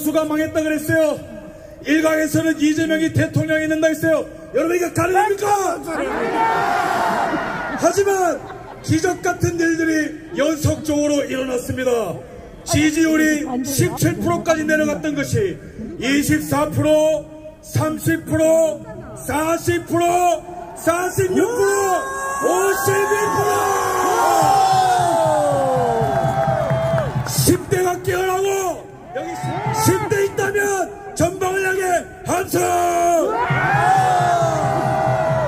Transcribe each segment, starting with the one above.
보수가 망했다 그랬어요. 일각에서는 이재명이 대통령이 된다 했어요. 여러분 이게 가능합니까? 하지만 기적 같은 일들이 연속적으로 일어났습니다. 지지율이 17%까지 내려갔던 것이 24%, 30%, 40%, 46%, 52%! 10대가 깨어나고 여기 10대 있다면 전방을 향해 함성!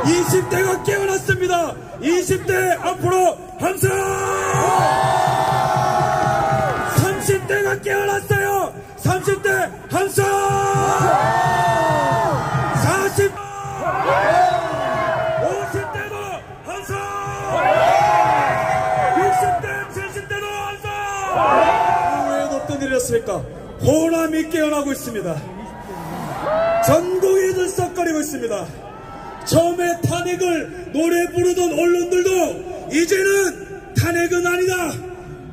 20대가 깨어났습니다. 20대 앞으로 함성! 30대가 깨어났어요. 30대 함성! 40, 50대도 함성! 60대, 70대도 함성! 왜 어떤 일이었습니까? 호남이 깨어나고 있습니다. 전국이 들썩거리고 있습니다. 처음에 탄핵을 노래 부르던 언론들도 이제는 탄핵은 아니다.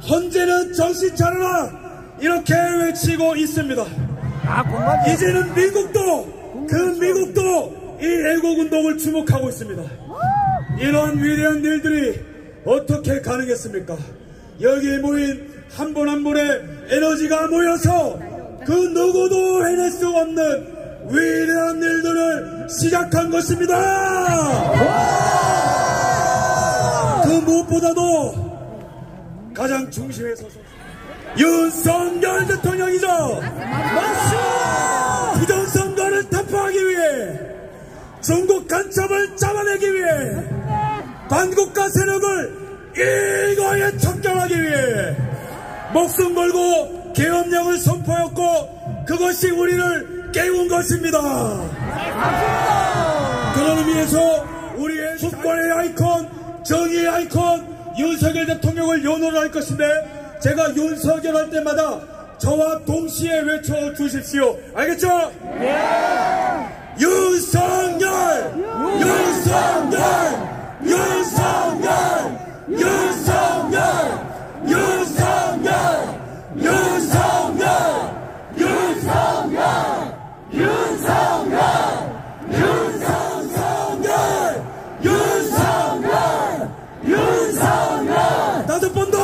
헌재는 정신 차려라. 이렇게 외치고 있습니다. 이제는 미국도 이 애국운동을 주목하고 있습니다. 이러한 위대한 일들이 어떻게 가능했습니까? 여기에 모인 한 분 한 분의 에너지가 모여서 그 누구도 해낼 수 없는 위대한 일들을 시작한 것입니다. 그 무엇보다도 가장 중심에 서서 윤석열 대통령이죠. 부정선거를 타파하기 위해 중국 간첩을 잡아내기 위해 반국가 세력을 일거에 척결하기 위해 목숨 걸고 계엄령을 선포했고 그것이 우리를 깨운 것입니다. 그런 의미에서 우리의 국권의 아이콘, 정의의 아이콘 윤석열 대통령을 연호를 할 것인데 제가 윤석열 할 때마다 저와 동시에 외쳐주십시오. 알겠죠? 네. 윤석열! 윤석열! 윤석열! 윤석열! 윤석열! 윤석열! 윤석열! 윤석열! 윤석열! 윤석열! 윤석열! 다섯 번 더!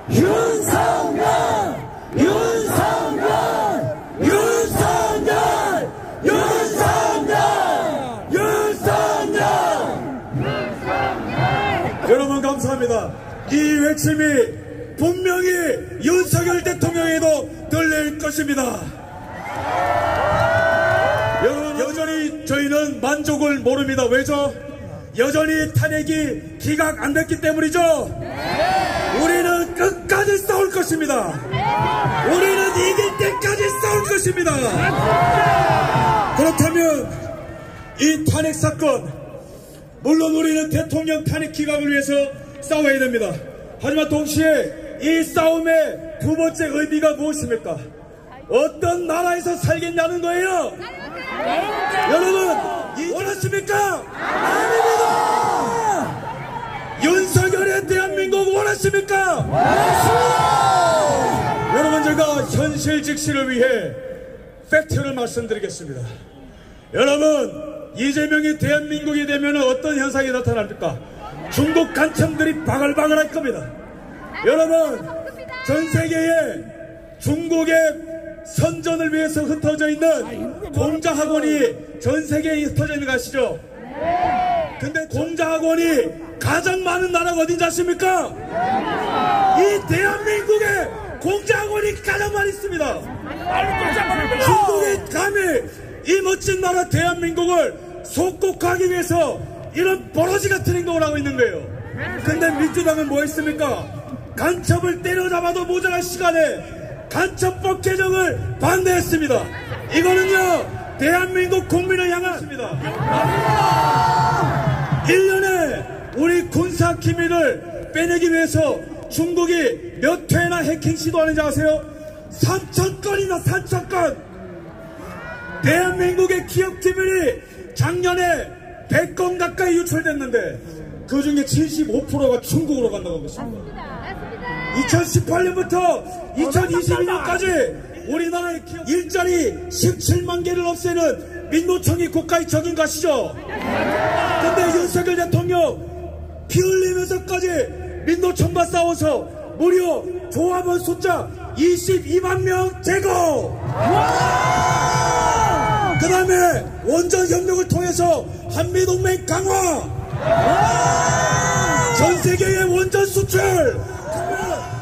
윤석열! 윤석열! 윤석열! 윤석열! 윤석열! 여러분 감사합니다. 이 외침이 분명히 윤석열 대통령에도 들릴 것입니다. 여러분 여전히 저희는 만족을 모릅니다. 왜죠? 여전히 탄핵이 기각 안 됐기 때문이죠. 우리는 끝까지 싸울 것입니다. 우리는 이길 때까지 싸울 것입니다. 그렇다면 이 탄핵 사건 물론 우리는 대통령 탄핵 기각을 위해서 싸워야 됩니다. 하지만 동시에 이 싸움의 두 번째 의미가 무엇입니까? 어떤 나라에서 살겠냐는 거예요. 여러분 원하십니까? 아닙니다. 윤석열의 대한민국 원하십니까? 원하십니다. 여러분 제가 현실 직시를 위해 팩트를 말씀드리겠습니다. 여러분 이재명이 대한민국이 되면 어떤 현상이 나타납니까? 중국 간첩들이 바글바글 할 겁니다. 여러분 전 세계에 중국의 선전을 위해서 흩어져 있는 공자학원이 전 세계에 흩어져 있는 거 아시죠? 근데 공자학원이 가장 많은 나라가 어딘지 아십니까? 이 대한민국에 공자학원이 가장 많이 있습니다. 중국이 감히 이 멋진 나라 대한민국을 속국하기 위해서 이런 버러지 같은 행동을 하고 있는 거예요. 근데 민주당은 뭐 했습니까? 간첩을 때려잡아도 모자랄 시간에 간첩법 개정을 반대했습니다. 이거는요 대한민국 국민을 향하십니다. 1년에 우리 군사 기밀을 빼내기 위해서 중국이 몇 회나 해킹 시도하는지 아세요? 3,000건이나 3,000건. 대한민국의 기업 기밀이 작년에 100건 가까이 유출됐는데 그 중에 75%가 중국으로 간다고 하고 있습니다. 2018년부터 2022년까지 우리나라의 일자리 17만 개를 없애는 민노총이 국가의 적인 것이죠. 근데 윤석열 대통령 피 흘리면서까지 민노총과 싸워서 무려 조합원 숫자 22만 명 제거! 그 다음에 원전협력을 통해서 한미동맹 강화! 전세계의 원전 수출!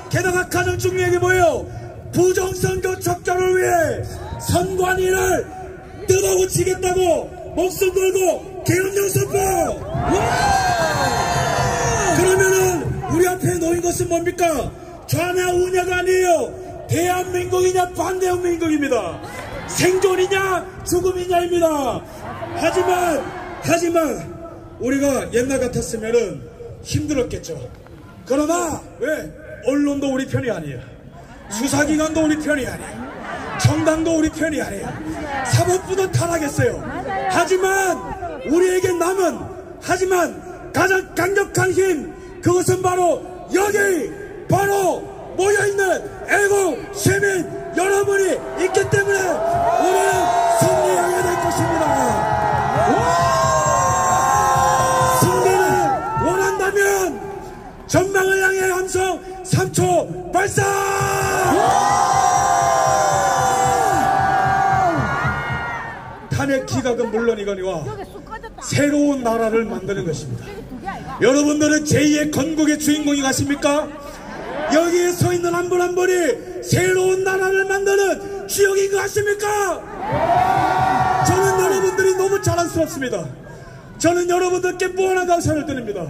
게다가 가장 중요한 게 뭐예요? 부정선거 척결을 위해 선관위를 뜯어고치겠다고 목숨 걸고 계엄령 선포! 그러면은 우리 앞에 놓인 것은 뭡니까? 좌냐 우냐가 아니에요. 대한민국이냐 반대한민국입니다. 생존이냐 죽음이냐입니다. 하지만 우리가 옛날 같았으면은 힘들었겠죠. 그러나 왜? 언론도 우리 편이 아니에요. 수사기관도 우리 편이 아니에요. 정당도 우리 편이 아니에요. 사법부도 타락했어요. 하지만 우리에게 남은 가장 강력한 힘, 그것은 바로 여기 바로 모여있는 애국 시민 여러분이 있기 때문에 우리는 승리하게 될 것입니다. 승리를 원한다면 전망을 향해 함성 3초 발사! 탄핵 기각은 물론이거니와 새로운 나라를 만드는 것입니다. 여러분들은 제2의 건국의 주인공이 가십니까? 여기에 서 있는 한 분 한 분이 새로운 나라를 만드는 주역인 것 같습니까? 저는 여러분들이 너무 자랑스럽습니다. 저는 여러분들께 무한한 감사를 드립니다.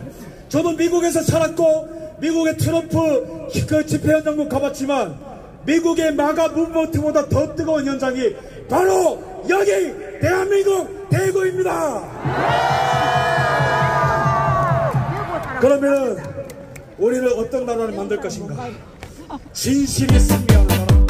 저도 미국에서 살았고 미국의 트럼프 그 집회 현장도 가봤지만 미국의 마가 무브먼트보다 더 뜨거운 현장이 바로 여기 대한민국 대구입니다. 그러면 우리는 어떤 나라를 만들 것인가? 진실이 승리하는 나라.